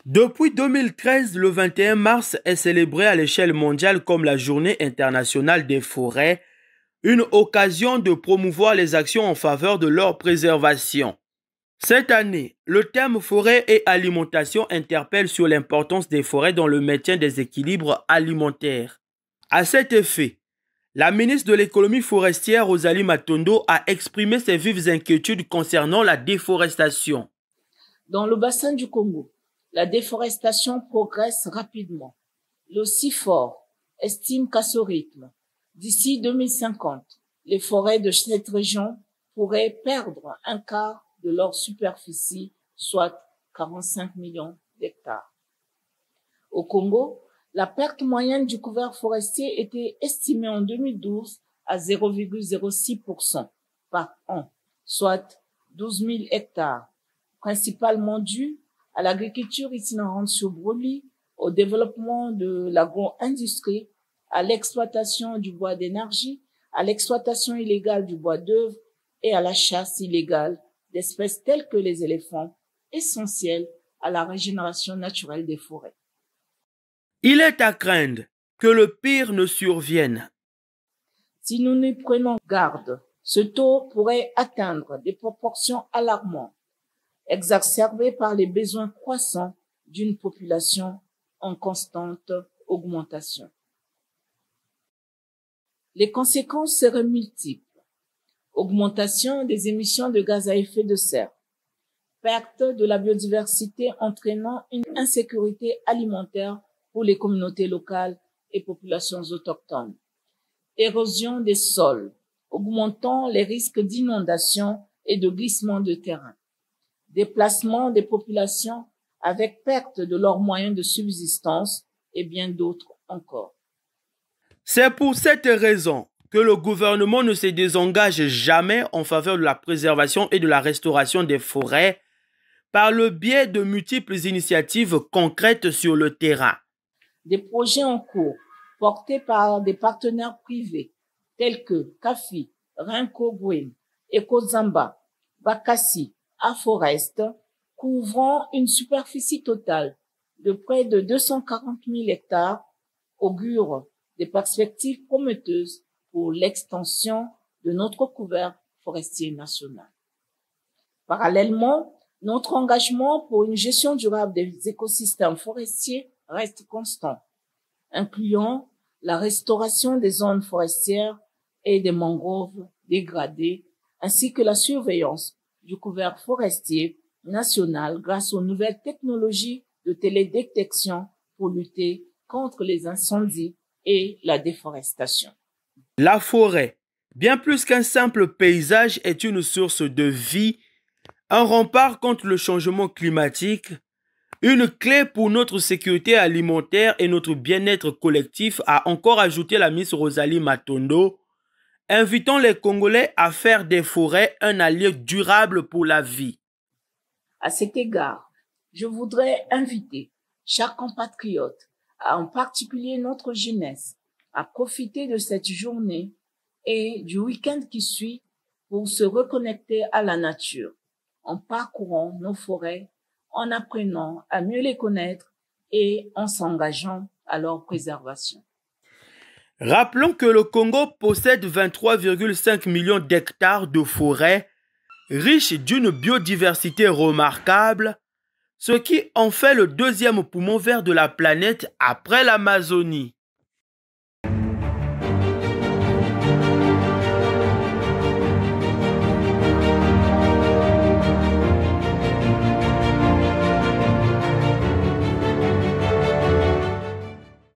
Depuis 2013, le 21 mars est célébré à l'échelle mondiale comme la Journée internationale des forêts, une occasion de promouvoir les actions en faveur de leur préservation. Cette année, le thème forêt et alimentation interpelle sur l'importance des forêts dans le maintien des équilibres alimentaires. À cet effet, la ministre de l'économie forestière Rosalie Matondo a exprimé ses vives inquiétudes concernant la déforestation. Dans le bassin du Congo, la déforestation progresse rapidement. Le CIFOR estime qu'à ce rythme, d'ici 2050, les forêts de cette région pourraient perdre un quart de leur superficie, soit 45 millions d'hectares. Au Congo, la perte moyenne du couvert forestier était estimée en 2012 à 0,06% par an, soit 12 000 hectares, principalement due à l'agriculture itinérante sur brûlis, au développement de l'agro-industrie, à l'exploitation du bois d'énergie, à l'exploitation illégale du bois d'œuvre et à la chasse illégale d'espèces telles que les éléphants, essentielles à la régénération naturelle des forêts. Il est à craindre que le pire ne survienne. Si nous n'y prenons garde, ce taux pourrait atteindre des proportions alarmantes, exacerbées par les besoins croissants d'une population en constante augmentation. Les conséquences seraient multiples. Augmentation des émissions de gaz à effet de serre, perte de la biodiversité entraînant une insécurité alimentaire pour les communautés locales et populations autochtones, érosion des sols, augmentant les risques d'inondation et de glissement de terrain, déplacement des populations avec perte de leurs moyens de subsistance et bien d'autres encore. C'est pour cette raison que le gouvernement ne se désengage jamais en faveur de la préservation et de la restauration des forêts par le biais de multiples initiatives concrètes sur le terrain. Des projets en cours portés par des partenaires privés tels que CAFI, Renko Green, Ekozamba, Bakassi, Aforest, couvrant une superficie totale de près de 240 000 hectares, augurent des perspectives prometteuses pour l'extension de notre couvert forestier national. Parallèlement, notre engagement pour une gestion durable des écosystèmes forestiers reste constant, incluant la restauration des zones forestières et des mangroves dégradées, ainsi que la surveillance du couvert forestier national grâce aux nouvelles technologies de télédétection pour lutter contre les incendies et la déforestation. La forêt, bien plus qu'un simple paysage, est une source de vie, un rempart contre le changement climatique, une clé pour notre sécurité alimentaire et notre bien-être collectif, a encore ajouté la Miss Rosalie Matondo, invitant les Congolais à faire des forêts un allié durable pour la vie. À cet égard, je voudrais inviter chaque compatriote, en particulier notre jeunesse, à profiter de cette journée et du week-end qui suit pour se reconnecter à la nature, en parcourant nos forêts, en apprenant à mieux les connaître et en s'engageant à leur préservation. Rappelons que le Congo possède 23,5 millions d'hectares de forêts, riches d'une biodiversité remarquable, ce qui en fait le deuxième poumon vert de la planète après l'Amazonie.